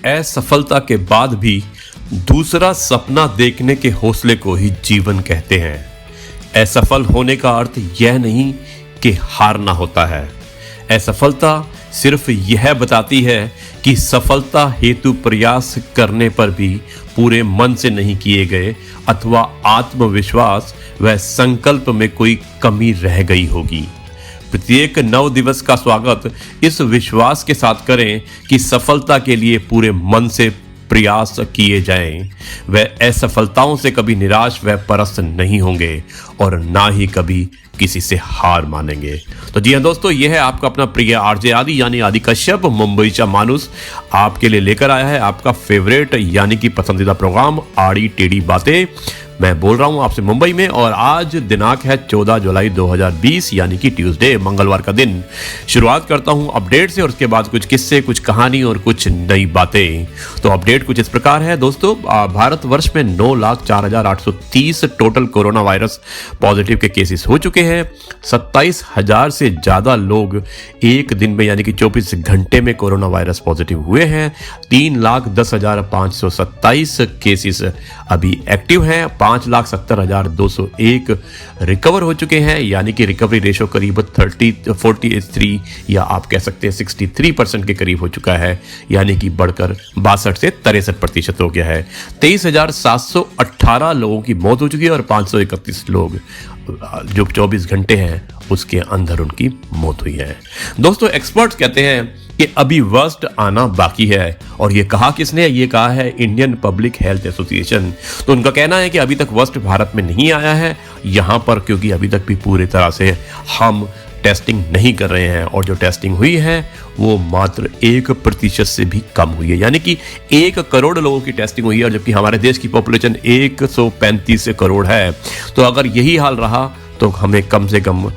असफलता के बाद भी दूसरा सपना देखने के हौसले को ही जीवन कहते हैं। असफल होने का अर्थ यह नहीं कि हारना होता है। असफलता सिर्फ यह बताती है कि सफलता हेतु प्रयास करने पर भी पूरे मन से नहीं किए गए अथवा आत्मविश्वास व संकल्प में कोई कमी रह गई होगी। प्रत्येक नव दिवस का स्वागत इस विश्वास के साथ करें कि सफलता के लिए पूरे मन से प्रयास किए जाएं। वह असफलताओं से कभी निराश व परस्त नहीं होंगे और ना ही कभी किसी से हार मानेंगे। तो जी हाँ दोस्तों, यह है आपका अपना प्रिय आरजे आदि यानी आदि कश्यप मुंबईचा मानुस आपके लिए लेकर आया है आपका फेवरेट यानी कि पसंदीदा प्रोग्राम आड़ी टेढ़ी बातें। मैं बोल रहा हूं आपसे मुंबई में और आज दिनांक है 14 जुलाई 2020 यानी कि ट्यूसडे, मंगलवार का दिन। शुरुआत करता हूं अपडेट से और उसके बाद कुछ किस्से, कुछ कहानी और कुछ नई बातें। तो अपडेट कुछ इस प्रकार है दोस्तों। भारतवर्ष में 9,04,830 टोटल कोरोना वायरस पॉजिटिव के केसेस हो चुके हैं। 27,000 से ज्यादा लोग एक दिन में यानी कि 24 घंटे में कोरोना वायरस पॉजिटिव हुए हैं। 3,10,527 केसेस अभी एक्टिव हैं। 5,70,201 रिकवर हो चुके हैं यानी कि रिकवरी रेशो करीब 43 या आप कह सकते हैं 63% के करीब हो चुका है, यानी कि बढ़कर 62 से 63% हो गया है। 23,718 लोगों की मौत हो चुकी है और 531 लोग जो 24 घंटे हैं उसके अंदर उनकी मौत हुई है। दोस्तों, एक्सपर्ट्स कहते हैं कि अभी वर्स्ट आना बाकी है और ये कहा किसने? ये कहा है इंडियन पब्लिक हेल्थ एसोसिएशन। तो उनका कहना है कि अभी तक वर्स्ट भारत में नहीं आया है यहाँ पर, क्योंकि अभी तक भी पूरी तरह से हम टेस्टिंग नहीं कर रहे हैं और जो टेस्टिंग हुई है वो मात्र 1% से भी कम हुई है, यानी कि 1 करोड़ लोगों की टेस्टिंग हुई है और जबकि हमारे देश की पॉपुलेशन 135 करोड़ है। तो अगर यही हाल रहा तो हमें कम से कम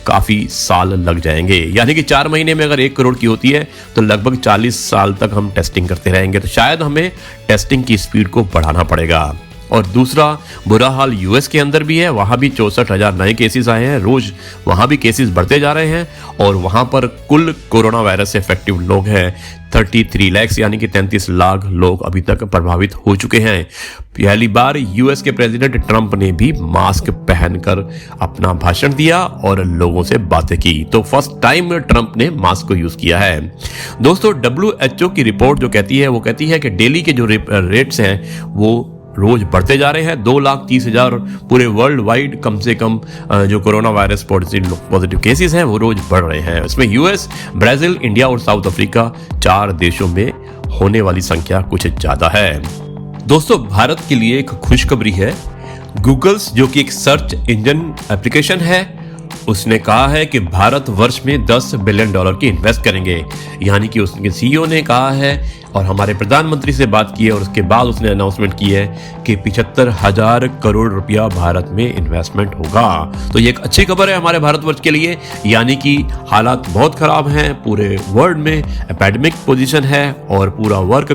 काफ़ी साल लग जाएंगे, यानी कि 4 महीने में अगर 1 करोड़ की होती है तो लगभग 40 साल तक हम टेस्टिंग करते रहेंगे। तो शायद हमें टेस्टिंग की स्पीड को बढ़ाना पड़ेगा। और दूसरा बुरा हाल यूएस के अंदर भी है। वहाँ भी 64,000 नए केसेस आए हैं, रोज वहाँ भी केसेस बढ़ते जा रहे हैं और वहाँ पर कुल कोरोना वायरस से इफेक्टिव लोग हैं 33 लाख यानी कि 33 लाख लोग अभी तक प्रभावित हो चुके हैं। पहली बार यूएस के प्रेसिडेंट ट्रंप ने भी मास्क पहनकर अपना भाषण दिया और लोगों से बातें की। तो फर्स्ट टाइम ट्रंप ने मास्क को यूज किया है। दोस्तों, WHO की रिपोर्ट जो कहती है वो कहती है कि डेली के जो रेट्स हैं वो रोज बढ़ते जा रहे हैं। 2,30,000 पूरे वर्ल्ड वाइड कम से कम जो कोरोना वायरस पॉजिटिव केसेस हैं वो रोज बढ़ रहे हैं। इसमें यूएस, ब्राजील, इंडिया और साउथ अफ्रीका 4 देशों में होने वाली संख्या कुछ ज्यादा है। दोस्तों, भारत के लिए एक खुशखबरी है। गूगल्स जो कि एक सर्च इंजन एप्लीकेशन है, उसने कहा है कि भारत वर्ष में $10 बिलियन की इन्वेस्ट करेंगे, यानी कि उसके सीईओ ने कहा है और हमारे प्रधानमंत्री से बात की है और उसके बाद उसने अनाउंसमेंट की है कि 75,000 करोड़ रुपया भारत में इन्वेस्टमेंट होगा। तो ये एक अच्छी खबर है हमारे भारतवर्ष के लिए, यानी कि हालात बहुत खराब हैं पूरे वर्ल्ड में, एपिडेमिक पोजीशन है और पूरा वर्ल्ड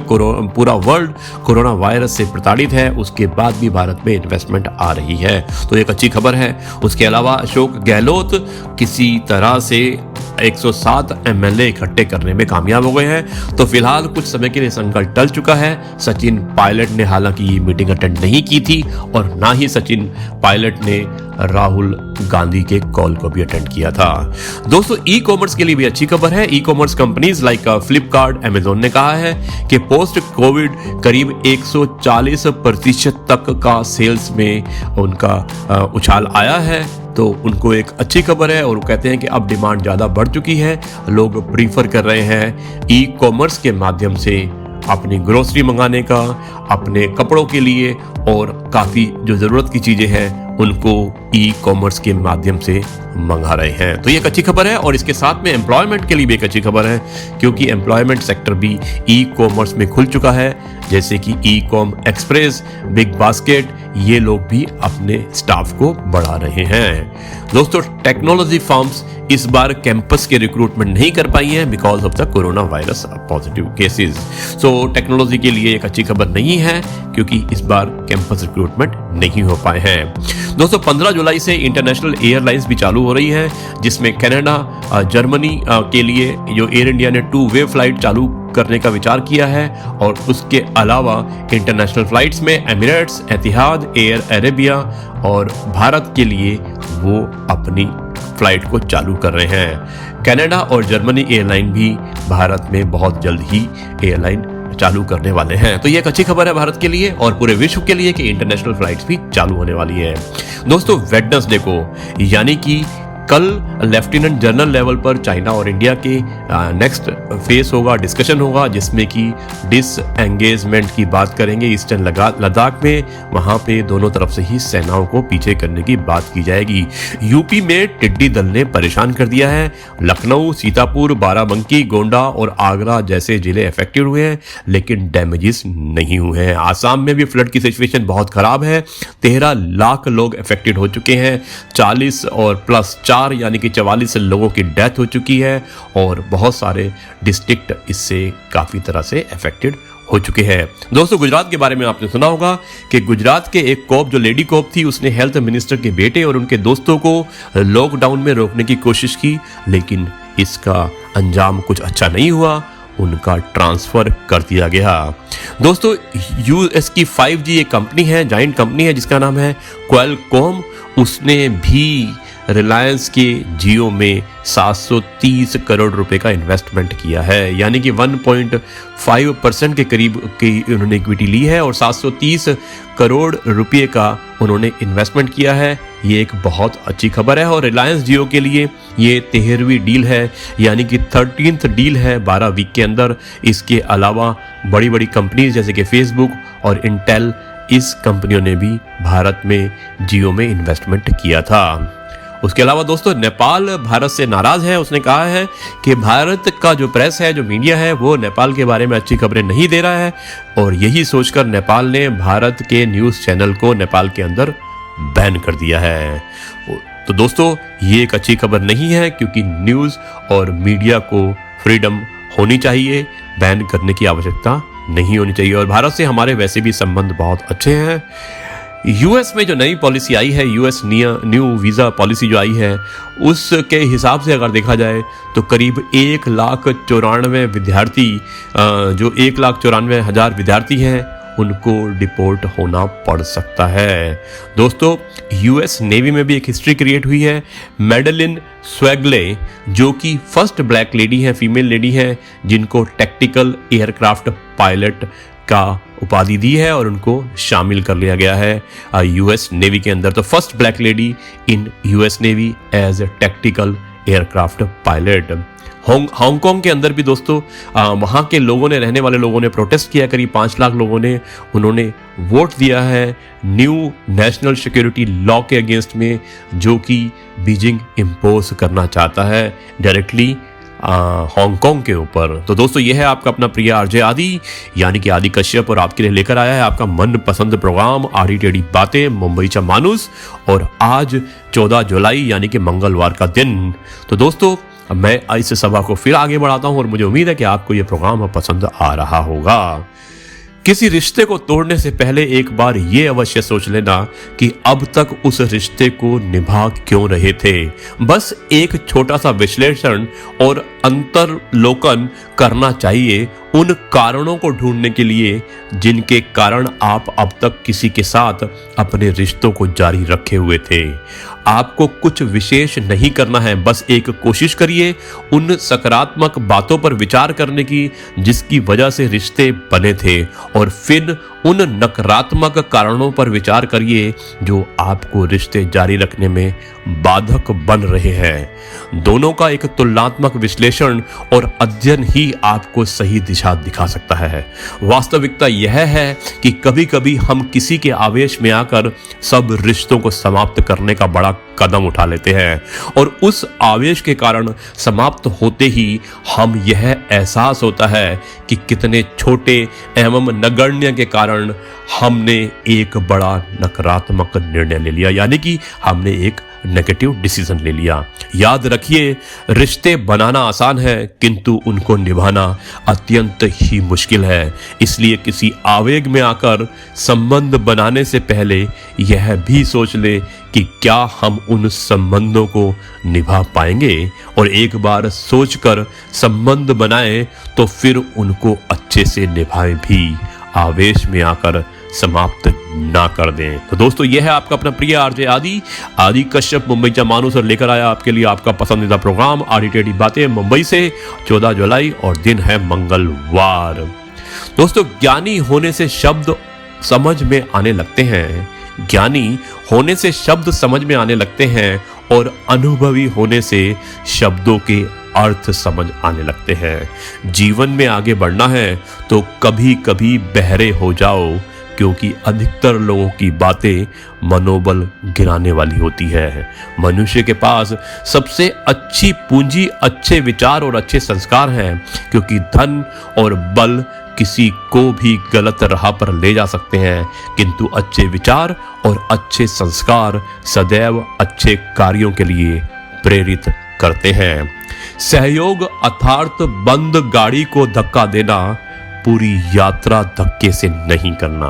कोरोना वायरस से प्रताड़ित है, उसके बाद भी भारत में इन्वेस्टमेंट आ रही है। तो एक अच्छी खबर है। उसके अलावा अशोक गहलोत किसी तरह से 107 MLA इकट्ठे करने में कामयाब हो गए हैं। तो फिलहाल कुछ समय के लिए संकट टल चुका है। सचिन पायलट ने हालांकि ये मीटिंग अटेंड नहीं की थी और ना ही सचिन पायलट ने राहुल गांधी के कॉल को भी अटेंड किया था। दोस्तों, ई कॉमर्स के लिए भी अच्छी खबर है। E commerce companies like Flipkart, Amazon ने कहा है कि पोस्ट कोविड करीब 140% तक का सेल्स में उनका उछाल आया है। तो उनको एक अच्छी खबर है और वो कहते हैं कि अब डिमांड ज़्यादा बढ़ चुकी है। लोग प्रीफर कर रहे हैं ई कॉमर्स के माध्यम से अपनी ग्रोसरी मंगाने का, अपने कपड़ों के लिए और काफ़ी जो ज़रूरत की चीज़ें हैं उनको ई कॉमर्स के माध्यम से मंगा रहे हैं। तो ये एक अच्छी खबर है और इसके साथ में एम्प्लॉयमेंट के लिए भी एक अच्छी खबर है, क्योंकि एम्प्लॉयमेंट सेक्टर भी ई कॉमर्स में खुल चुका है, जैसे कि e com express, big basket, ये लोग भी अपने स्टाफ को बढ़ा रहे हैं। दोस्तों, टेक्नोलॉजी फर्म्स इस बार कैंपस के रिक्रूटमेंट नहीं कर पाई हैं because of the corona virus positive cases. So technology के लिए एक अच्छी खबर नहीं है क्योंकि इस बार कैंपस रिक्रूटमेंट नहीं हो पाए हैं। दोस्तों, 15 जुलाई से इंटरनेशनल एयरलाइंस भी चालू हो रही है, जिसमें कनाडा, जर्मनी के लिए जो एयर इंडिया ने 2 वे फ्लाइट चालू करने का विचार किया है और उसके अलावा इंटरनेशनल फ्लाइट्स में एमिरेट्स, एतिहाद, एयर अरेबिया और भारत के लिए वो अपनी फ्लाइट को चालू कर रहे हैं। कनाडा और जर्मनी एयरलाइन भी भारत में बहुत जल्द ही एयरलाइन चालू करने वाले हैं। तो ये एक अच्छी खबर है भारत के लिए और पूरे विश्व के लिए कि इंटरनेशनल फ्लाइट्स भी चालू होने वाली है। दोस्तों, वेडनेसडे को यानी कि कल लेफ्टिनेंट जनरल लेवल पर चाइना और इंडिया के नेक्स्ट फेस होगा, डिस्कशन होगा, जिसमें कि डिसएंगेजमेंट की बात करेंगे ईस्टर्न लद्दाख में। वहां पे दोनों तरफ से ही सेनाओं को पीछे करने की बात की जाएगी। यूपी में टिड्डी दल ने परेशान कर दिया है। लखनऊ, सीतापुर, बाराबंकी, गोंडा और आगरा जैसे जिले अफेक्टेड हुए हैं, लेकिन डैमेजेस नहीं हुए हैं। आसाम में भी फ्लड की सिचुएशन बहुत खराब है। 13 लाख लोग अफेक्टेड हो चुके हैं। 40 और प्लस 4 यानी कि 44 लोगों की डेथ हो चुकी है और बहुत सारे डिस्ट्रिक्ट इससे काफी तरह से अफेक्टेड हो चुके हैं। दोस्तों, गुजरात के बारे में आपने सुना होगा कि गुजरात के एक कोप, जो लेडी कोप थी, उसने हेल्थ मिनिस्टर के बेटे और उनके दोस्तों को लॉकडाउन में रोकने की कोशिश की, लेकिन इसका अंजाम कुछ अच्छा नहीं हुआ। उनका ट्रांसफर कर दिया गया। दोस्तों, यूएस की 5G एक कंपनी है, जाइंट कंपनी है, जिसका नाम है क्वालकॉम। उसने भी रिलायंस के जियो में 730 करोड़ रुपए का इन्वेस्टमेंट किया है, यानी कि 1.5% के करीब की उन्होंने इक्विटी ली है और 730 करोड़ रुपए का उन्होंने इन्वेस्टमेंट किया है। ये एक बहुत अच्छी खबर है और रिलायंस जियो के लिए ये 13वीं डील है, यानी कि 13th डील है 12 वीक के अंदर। इसके अलावा बड़ी बड़ी कंपनीज जैसे कि फेसबुक और इंटेल, इस कंपनियों ने भी भारत में जियो में इन्वेस्टमेंट किया था। उसके अलावा दोस्तों, नेपाल भारत से नाराज है। उसने कहा है कि भारत का जो प्रेस है, जो मीडिया है, वो नेपाल के बारे में अच्छी खबरें नहीं दे रहा है और यही सोचकर नेपाल ने भारत के न्यूज़ चैनल को नेपाल के अंदर बैन कर दिया है। तो दोस्तों, ये एक अच्छी खबर नहीं है, क्योंकि न्यूज़ और मीडिया को फ्रीडम होनी चाहिए, बैन करने की आवश्यकता नहीं होनी चाहिए। और भारत से हमारे वैसे भी संबंध बहुत अच्छे हैं। यूएस में जो नई पॉलिसी आई है, यूएस न्यू वीज़ा पॉलिसी जो आई है, उसके हिसाब से अगर देखा जाए तो करीब 1,94,000 विद्यार्थी, जो 1,94,000 विद्यार्थी हैं, उनको डिपोर्ट होना पड़ सकता है। दोस्तों, यूएस नेवी में भी एक हिस्ट्री क्रिएट हुई है। मैडलिन स्वैगले, जो कि फर्स्ट ब्लैक लेडी हैं, फीमेल लेडी हैं, जिनको टैक्टिकल एयरक्राफ्ट पायलट का उपाधि दी है और उनको शामिल कर लिया गया है यूएस नेवी के अंदर। तो first black lady in US navy as a tactical aircraft pilot. Hong Kong के अंदर भी दोस्तों, वहाँ के लोगों ने, रहने वाले लोगों ने प्रोटेस्ट किया, करीब 5 लाख लोगों ने, उन्होंने वोट दिया है न्यू नेशनल सिक्योरिटी लॉ के अगेंस्ट में, जो कि बीजिंग इम्पोज करना चाहता है डायरेक्टली हांगकांग के ऊपर। तो दोस्तों, यह है आपका अपना प्रिय आरजे आदि, यानी कि आदि कश्यप, और आपके लिए लेकर आया है आपका मनपसंद प्रोग्राम आड़ी टेढ़ी बातें, मुंबईचा मानुस। और आज 14 जुलाई यानी कि मंगलवार का दिन। तो दोस्तों, मैं इस सभा को फिर आगे बढ़ाता हूं और मुझे उम्मीद है कि आपको यह प्रोग्राम पसंद आ रहा होगा। किसी रिश्ते को तोड़ने से पहले एक बार ये अवश्य सोच लेना कि अब तक उस रिश्ते को निभा क्यों रहे थे। बस एक छोटा सा विश्लेषण और अंतर्लोकन करना चाहिए उन कारणों को ढूंढने के लिए जिनके कारण आप अब तक किसी के साथ अपने रिश्तों को जारी रखे हुए थे। आपको कुछ विशेष नहीं करना है, बस एक कोशिश करिए उन सकारात्मक बातों पर विचार करने की जिसकी वजह से रिश्ते बने थे, और फिर उन नकारात्मक कारणों पर विचार करिए जो आपको रिश्ते जारी रखने में बाधक बन रहे हैं। दोनों का एक तुलनात्मक विश्लेषण और अध्ययन ही आपको सही दिशा दिखा सकता है। वास्तविकता यह है कि कभी कभी हम किसी के आवेश में आकर सब रिश्तों को समाप्त करने का बड़ा कदम उठा लेते हैं, और उस आवेश के कारण समाप्त होते ही हम यह एहसास होता है कि कितने छोटे एवं नगण्य के कारण हमने एक बड़ा नकारात्मक निर्णय ले लिया, यानी कि हमने एक नेगेटिव डिसीजन ले लिया। याद रखिए, रिश्ते बनाना आसान है किंतु उनको निभाना अत्यंत ही मुश्किल है। इसलिए किसी आवेग में आकर संबंध बनाने से पहले यह भी सोच ले कि क्या हम उन संबंधों को निभा पाएंगे, और एक बार सोचकर संबंध बनाएं तो फिर उनको अच्छे से निभाएं भी, आवेश में आकर समाप्त ना कर दें। तो दोस्तों, यह है आपका अपना प्रिय आरजे आदि कश्यप मुंबई से मानूसर लेकर आया आपके लिए आपका पसंदीदा प्रोग्राम आदि टेढ़ी बातें मुंबई से। 14 जुलाई और दिन है मंगलवार। दोस्तों, ज्ञानी होने से शब्द समझ में आने लगते हैं, ज्ञानी होने से शब्द समझ में आने लगते हैं और अनुभवी होने से शब्दों के अर्थ समझ आने लगते हैं। जीवन में आगे बढ़ना है तो कभी कभी बहरे हो जाओ, क्योंकि अधिकतर लोगों की बातें मनोबल गिराने वाली होती है। मनुष्य के पास सबसे अच्छी पूंजी अच्छे विचार और अच्छे संस्कार हैं, क्योंकि धन और बल किसी को भी गलत राह पर ले जा सकते हैं, किंतु अच्छे विचार और अच्छे संस्कार सदैव अच्छे कार्यों के लिए प्रेरित करते हैं। सहयोग अर्थात बंद गाड़ी को धक्का देना, पूरी यात्रा धक्के से नहीं करना।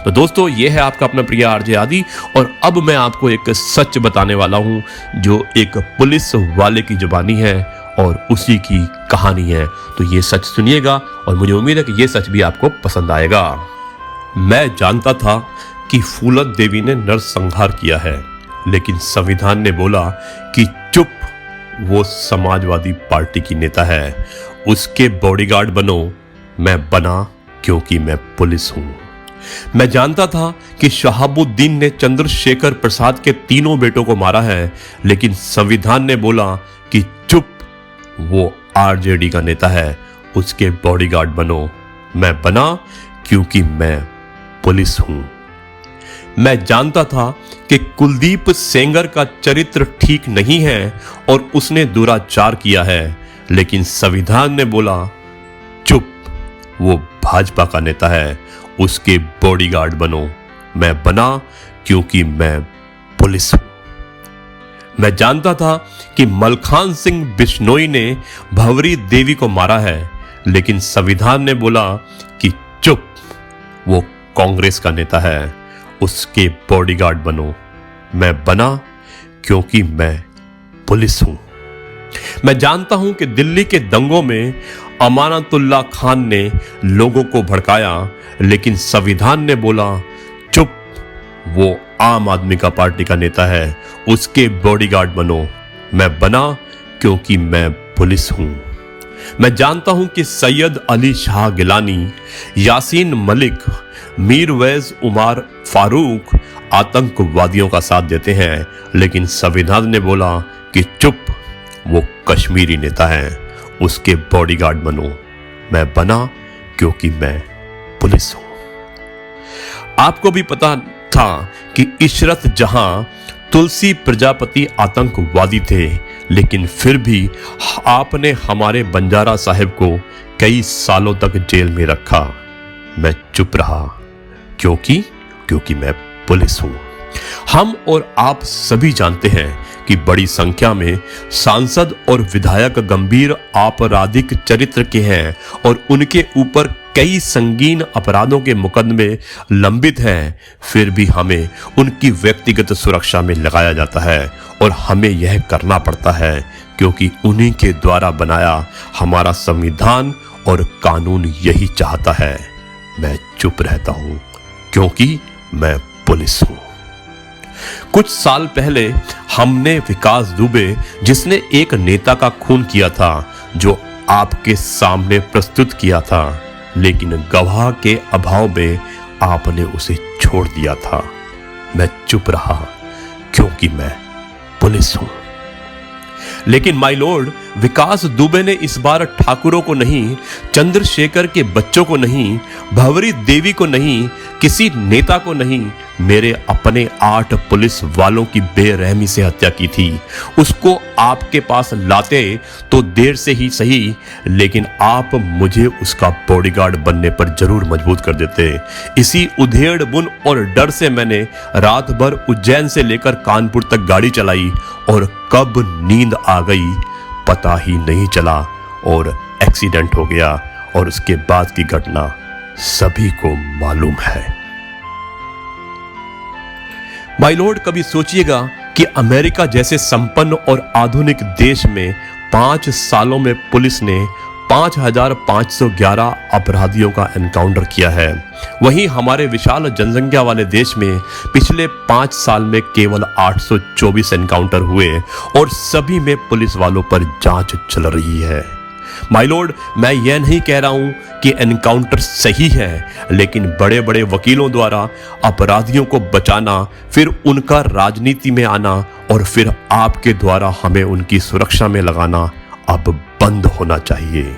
तो दोस्तों, यह है आपका अपना प्रिय आरजे आदि, और अब मैं आपको एक सच बताने वाला हूं जो एक पुलिस वाले की जुबानी है और उसी की कहानी है। तो ये सच सुनिएगा और मुझे उम्मीद है कि ये सच भी आपको पसंद आएगा। मैं जानता था कि फूलन देवी ने नरसंहार किया है, लेकिन संविधान ने बोला कि चुप, वो समाजवादी पार्टी की नेता है, उसके बॉडीगार्ड बनो। मैं बना क्योंकि मैं पुलिस हूं। मैं जानता था कि शहाबुद्दीन ने चंद्रशेखर प्रसाद के तीनों बेटों को मारा है, लेकिन संविधान ने बोला कि चुप, वो आरजेडी का नेता है, उसके बॉडीगार्ड बनो। मैं बना क्योंकि मैं पुलिस हूं। मैं जानता था कि कुलदीप सेंगर का चरित्र ठीक नहीं है और उसने दुराचार किया है, लेकिन संविधान ने बोला चुप, वो भाजपा का नेता है, उसके बॉडीगार्ड बनो। मैं बना क्योंकि मैं पुलिस हूं। मैं जानता था कि मलखान सिंह बिश्नोई ने भंवरी देवी को मारा है, लेकिन संविधान ने बोला कि चुप, वो कांग्रेस का नेता है, उसके बॉडीगार्ड बनो। मैं बना क्योंकि मैं पुलिस हूं। मैं जानता हूं कि दिल्ली के दंगों में अमानतुल्लाह खान ने लोगों को भड़काया, लेकिन संविधान ने बोला चुप, वो आम आदमी का पार्टी का नेता है, उसके बॉडीगार्ड बनो। मैं बना क्योंकि मैं पुलिस हूं। मैं जानता हूं कि सैयद अली शाह गिलानी, यासीन मलिक, मीरवैज उमर फारूक आतंकवादियों का साथ देते हैं, लेकिन संविधान ने बोला कि चुप, वो कश्मीरी नेता है, उसके बॉडीगार्ड बनो। मैं बना क्योंकि मैं पुलिस हूं। आपको भी पता था कि इशरत जहां, तुलसी प्रजापति आतंकवादी थे, लेकिन फिर भी आपने हमारे बंजारा साहिब को कई सालों तक जेल में रखा। मैं चुप रहा क्योंकि मैं पुलिस हूं। हम और आप सभी जानते हैं कि बड़ी संख्या में सांसद और विधायक गंभीर आपराधिक चरित्र के हैं और उनके ऊपर कई संगीन अपराधों के मुकदमे लंबित हैं, फिर भी हमें उनकी व्यक्तिगत सुरक्षा में लगाया जाता है और हमें यह करना पड़ता है क्योंकि उन्हीं के द्वारा बनाया हमारा संविधान और कानून यही चाहता है। मैं चुप रहता हूं क्योंकि मैं पुलिस हूं। कुछ साल पहले हमने विकास दुबे, जिसने एक नेता का खून किया था, जो आपके सामने प्रस्तुत किया था, लेकिन गवाह के अभाव में आपने उसे छोड़ दिया था। मैं चुप रहा क्योंकि मैं पुलिस हूं। लेकिन माय लॉर्ड, विकास दुबे ने इस बार ठाकुरों को नहीं, चंद्रशेखर के बच्चों को नहीं, भंवरी देवी को नहीं, किसी नेता को नहीं, मेरे अपने 8 पुलिस वालों की बेरहमी से हत्या की थी, उसको आपके पास लाते तो देर से ही सही, लेकिन आप मुझे उसका बॉडीगार्ड बनने पर जरूर मजबूर कर देते। इसी उधेड़ बुन और डर से मैंने रात भर उज्जैन से लेकर कानपुर तक गाड़ी चलाई और कब नींद आ गई पता ही नहीं चला और एक्सीडेंट हो गया। और उसके बाद की घटना सभी को मालूम है। माय लॉर्ड, कभी सोचिएगा कि अमेरिका जैसे संपन्न और आधुनिक देश में 5 सालों में पुलिस ने 5,511 अपराधियों का एनकाउंटर किया है। वहीं हमारे विशाल जनसंख्या वाले देश में पिछले 5 साल में केवल 824 एनकाउंटर हुए और सभी में पुलिस वालों पर जांच चल रही है। माय लॉर्ड, मैं यह नहीं कह रहा हूं कि एनकाउंटर सही है, लेकिन बड़े बड़े वकीलों द्वारा अपराधियों को बचाना, फिर उनका राजनीति में आना और फिर आपके द्वारा हमें उनकी सुरक्षा में लगाना अब बंद होना चाहिए।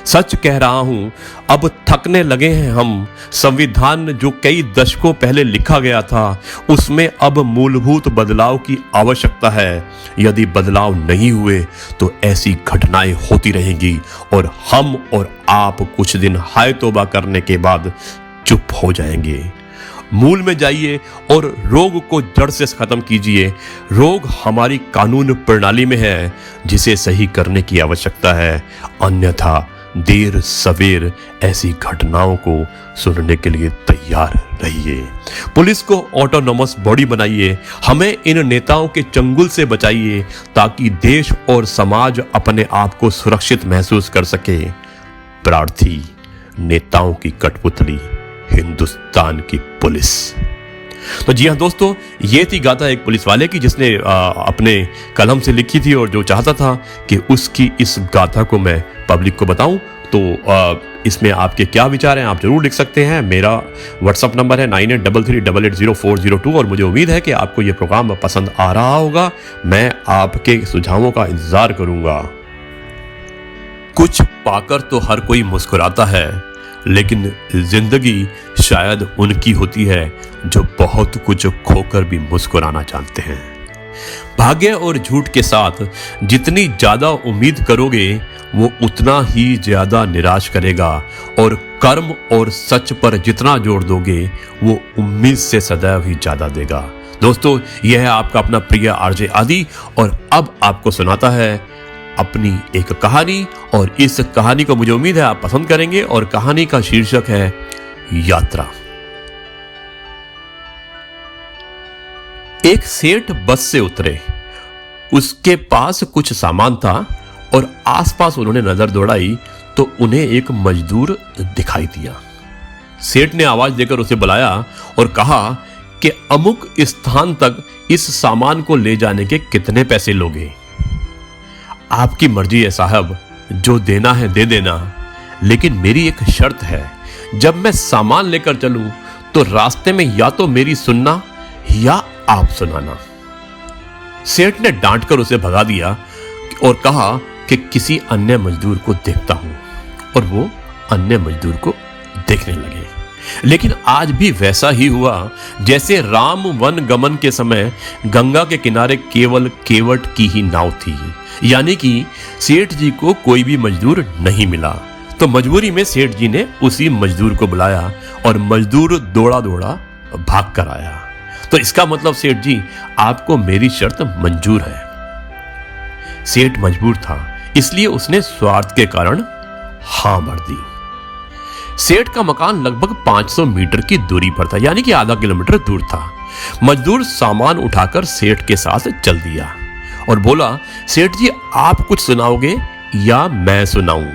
सच कह रहा हूं, अब थकने लगे हैं हम। संविधान जो कई दशकों पहले लिखा गया था, उसमें अब मूलभूत बदलाव की आवश्यकता है। यदि बदलाव नहीं हुए तो ऐसी घटनाएं होती रहेंगी और हम और आप कुछ दिन हाय तौबा करने के बाद चुप हो जाएंगे। मूल में जाइए और रोग को जड़ से खत्म कीजिए। रोग हमारी कानून प्रणाली में है, जिसे सही करने की आवश्यकता है। अन्यथा देर सवेर ऐसी घटनाओं को सुनने के लिए तैयार रहिए। पुलिस को ऑटोनोमस बॉडी बनाइए। हमें इन नेताओं के चंगुल से बचाइए ताकि देश और समाज अपने आप को सुरक्षित महसूस कर सके। प्रार्थी, नेताओं की कठपुतली, हिंदुस्तान की पुलिस। तो जी हाँ दोस्तों, ये थी गाथा एक पुलिस वाले की, जिसने अपने कलम से लिखी थी और जो चाहता था कि उसकी इस गाथा को मैं पब्लिक को बताऊं। तो इसमें आपके क्या विचार हैं आप जरूर लिख सकते हैं। मेरा व्हाट्सअप नंबर है 9833880402 और मुझे उम्मीद है कि आपको ये प्रोग्राम पसंद आ रहा होगा। मैं आपके सुझावों का इंतजार करूंगा। कुछ पाकर तो हर कोई मुस्कुराता है, लेकिन जिंदगी शायद उनकी होती है जो बहुत कुछ खोकर भी मुस्कुराना जानते हैं। भाग्य और झूठ के साथ जितनी ज्यादा उम्मीद करोगे, वो उतना ही ज्यादा निराश करेगा, और कर्म और सच पर जितना जोर दोगे, वो उम्मीद से सदैव ही ज्यादा देगा। दोस्तों, यह है आपका अपना प्रिय आरजे आदि, और अब आपको सुनाता है अपनी एक कहानी, और इस कहानी को मुझे उम्मीद है आप पसंद करेंगे। और कहानी का शीर्षक है यात्रा। एक सेठ बस से उतरे। उसके पास कुछ सामान था और आसपास उन्होंने नजर दौड़ाई तो उन्हें एक मजदूर दिखाई दिया। सेठ ने आवाज देकर उसे बुलाया और कहा कि अमुक स्थान तक इस सामान को ले जाने के कितने पैसे लोगे? आपकी मर्जी है साहब, जो देना है दे देना, लेकिन मेरी एक शर्त है। जब मैं सामान लेकर चलूं तो रास्ते में या तो मेरी सुनना या आप सुनाना। सेठ ने डांट कर उसे भगा दिया और कहा कि किसी अन्य मजदूर को देखता हूं, और वो अन्य मजदूर को देखने लगे। लेकिन आज भी वैसा ही हुआ जैसे राम वन गमन के समय गंगा के किनारे केवल केवट की ही नाव थी, यानी कि सेठ जी को कोई भी मजदूर नहीं मिला। तो मजबूरी में सेठ जी ने उसी मजदूर को बुलाया और मजदूर दौड़ा दौड़ा भाग कर आया। तो इसका मतलब सेठ जी, आपको मेरी शर्त मंजूर है। सेठ मजबूर था, इसलिए उसने स्वार्थ के कारण हां भर दी। सेठ का मकान लगभग 500 मीटर की दूरी पर था, यानी कि आधा किलोमीटर दूर था। मजदूर सामान उठाकर सेठ के साथ चल दिया और बोला, सेठ जी आप कुछ सुनाओगे या मैं सुनाऊं?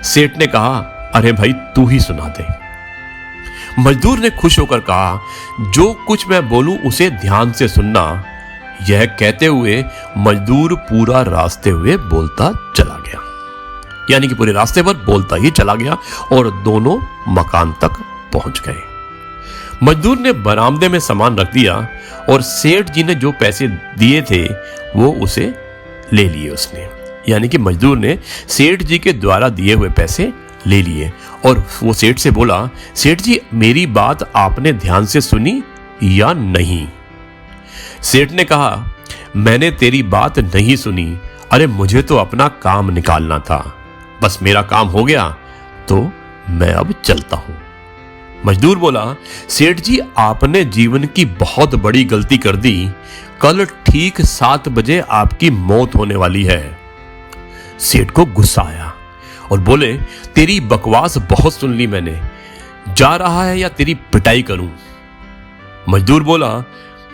सेठ ने कहा, अरे भाई तू ही सुना दे। मजदूर ने खुश होकर कहा, जो कुछ मैं बोलूं उसे ध्यान से सुनना। यह कहते हुए मजदूर पूरा रास्ते हुए बोलता चला गया, यानी कि पूरे रास्ते पर बोलता ही चला गया और दोनों मकान तक पहुंच गए। मजदूर ने बरामदे में सामान रख दिया और सेठ जी ने जो पैसे दिए थे वो उसे ले लिए उसने, यानी कि मजदूर ने सेठ जी के द्वारा दिए हुए पैसे ले लिए और वो सेठ से बोला, सेठ जी मेरी बात आपने ध्यान से सुनी या नहीं? सेठ ने कहा, मैंने तेरी बात नहीं सुनी। अरे मुझे तो अपना काम निकालना था, बस मेरा काम हो गया तो मैं अब चलता हूं। मजदूर बोला, सेठ जी आपने जीवन की बहुत बड़ी गलती कर दी। कल ठीक 7 बजे आपकी मौत होने वाली है। सेठ को गुस्सा आया और बोले, तेरी बकवास बहुत सुन ली मैंने, जा रहा है या तेरी पिटाई करूं? मजदूर बोला,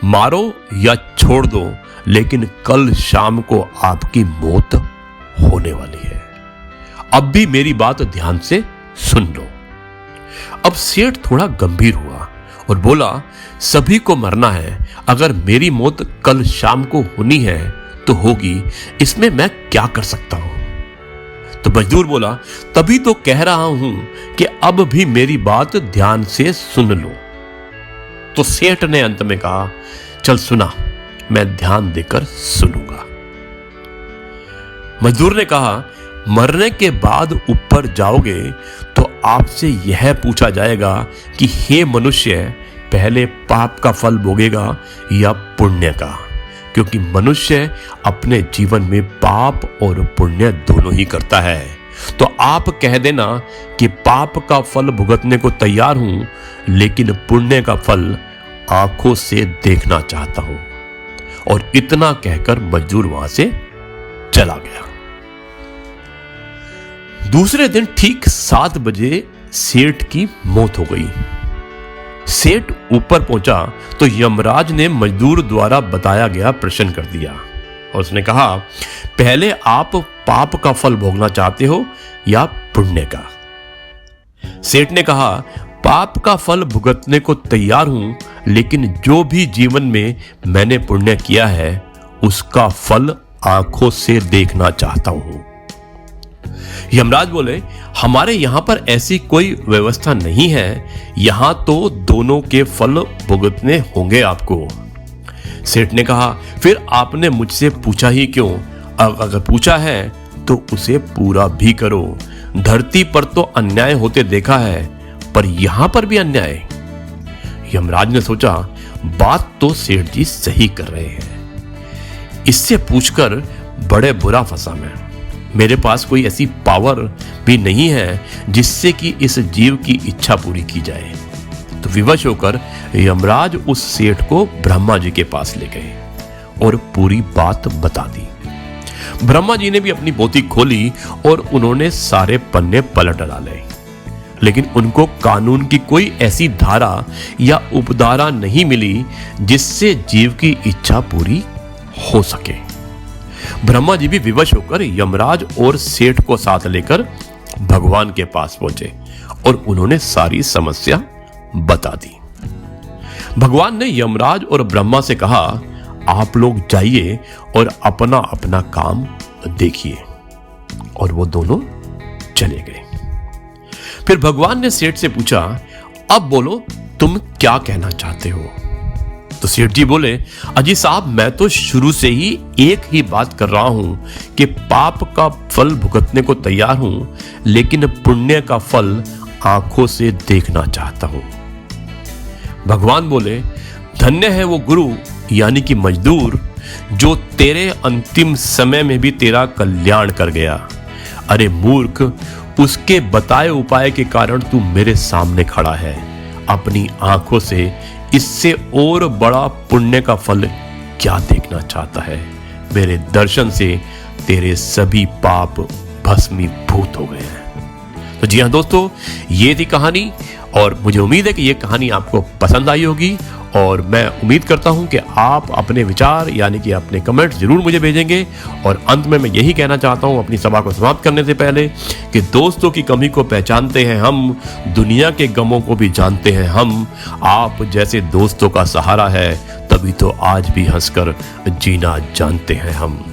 मारो या छोड़ दो, लेकिन कल शाम को आपकी मौत होने वाली है। अब भी मेरी बात ध्यान से सुन लो। अब सेठ थोड़ा गंभीर हुआ और बोला, सभी को मरना है, अगर मेरी मौत कल शाम को होनी है तो होगी, इसमें मैं क्या कर सकता हूं? तो मजदूर बोला, तभी तो कह रहा हूं कि अब भी मेरी बात ध्यान से सुन लो। तो सेठ ने अंत में कहा, चल सुना, मैं ध्यान देकर सुनूंगा। मजदूर ने कहा, मरने के बाद ऊपर जाओगे तो आपसे यह पूछा जाएगा कि हे मनुष्य, पहले पाप का फल भोगेगा या पुण्य का? क्योंकि मनुष्य अपने जीवन में पाप और पुण्य दोनों ही करता है। तो आप कह देना कि पाप का फल भुगतने को तैयार हूं, लेकिन पुण्य का फल आंखों से देखना चाहता हूं। और इतना कहकर मजदूर वहां से चला गया। दूसरे दिन ठीक 7 बजे सेठ की मौत हो गई। सेठ ऊपर पहुंचा तो यमराज ने मजदूर द्वारा बताया गया प्रश्न कर दिया और उसने कहा, पहले आप पाप का फल भोगना चाहते हो या पुण्य का? सेठ ने कहा, पाप का फल भुगतने को तैयार हूं, लेकिन जो भी जीवन में मैंने पुण्य किया है उसका फल आंखों से देखना चाहता हूं। यमराज बोले, हमारे यहां पर ऐसी कोई व्यवस्था नहीं है, यहां तो दोनों के फल भुगतने होंगे आपको। सेठ ने कहा, फिर आपने मुझसे पूछा ही क्यों? अगर पूछा है तो उसे पूरा भी करो। धरती पर तो अन्याय होते देखा है, पर यहां पर भी अन्याय? यमराज ने सोचा, बात तो सेठ जी सही कर रहे हैं, इससे पूछकर बड़े बुरा फंसा मैं। मेरे पास कोई ऐसी पावर भी नहीं है जिससे कि इस जीव की इच्छा पूरी की जाए। तो विवश होकर यमराज उस सेठ को ब्रह्मा जी के पास ले गए और पूरी बात बता दी। ब्रह्मा जी ने भी अपनी पोथी खोली और उन्होंने सारे पन्ने पलट डाले, लेकिन उनको कानून की कोई ऐसी धारा या उपधारा नहीं मिली जिससे जीव की इच्छा पूरी हो सके। ब्रह्मा जी भी विवश होकर यमराज और सेठ को साथ लेकर भगवान के पास पहुंचे और उन्होंने सारी समस्या बता दी। भगवान ने यमराज और ब्रह्मा से कहा, आप लोग जाइए और अपना अपना काम देखिए। और वो दोनों चले गए। फिर भगवान ने सेठ से पूछा, अब बोलो तुम क्या कहना चाहते हो? तो सेठ जी बोले, अजी साहब, मैं तो शुरू से ही एक ही बात कर रहा हूं कि पाप का फल भुगतने को तैयार हूं, लेकिन पुण्य का फल आंखों से देखना चाहता हूं। भगवान बोले, धन्य है वो गुरु यानी कि मजदूर जो तेरे अंतिम समय में भी तेरा कल्याण कर गया। अरे मूर्ख, उसके बताए उपाय के कारण तू मेरे सामने खड़ा है। अपनी आंखों से इससे और बड़ा पुण्य का फल क्या देखना चाहता है? मेरे दर्शन से तेरे सभी पाप भस्मीभूत हो गए हैं। तो जी हाँ दोस्तों, ये थी कहानी और मुझे उम्मीद है कि ये कहानी आपको पसंद आई होगी और मैं उम्मीद करता हूं कि आप अपने विचार यानी कि अपने कमेंट जरूर मुझे भेजेंगे। और अंत में मैं यही कहना चाहता हूं अपनी सभा को समाप्त करने से पहले कि दोस्तों की कमी को पहचानते हैं हम, दुनिया के गमों को भी जानते हैं हम। आप जैसे दोस्तों का सहारा है तभी तो आज भी हंसकर जीना जानते हैं हम।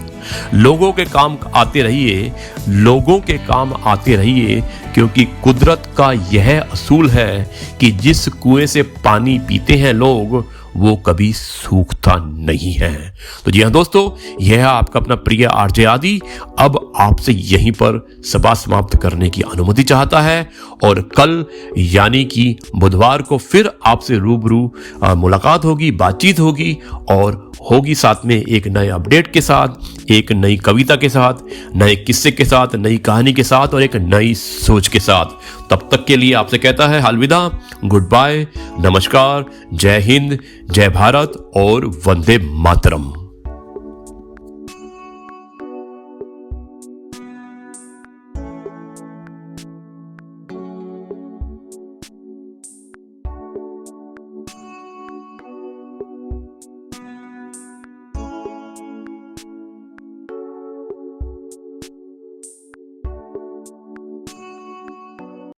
लोगों के काम आते रहिए, लोगों के काम आते रहिए, क्योंकि कुदरत का यह असूल है कि जिस कुएं से पानी पीते हैं लोग वो कभी सूखता नहीं है। तो जी हाँ दोस्तों, यह है आपका अपना प्रिय आरजे आदि अब आपसे यहीं पर सभा समाप्त करने की अनुमति चाहता है, और कल यानी कि बुधवार को फिर आपसे रूबरू मुलाकात होगी, बातचीत होगी, और होगी साथ में एक नए अपडेट के साथ, एक नई कविता के साथ, नए किस्से के साथ, नई कहानी के साथ, और एक नई सोच के साथ। तब तक के लिए आपसे कहता है अलविदा, गुड बाय, नमस्कार, जय हिंद, जय भारत और वंदे मातरम।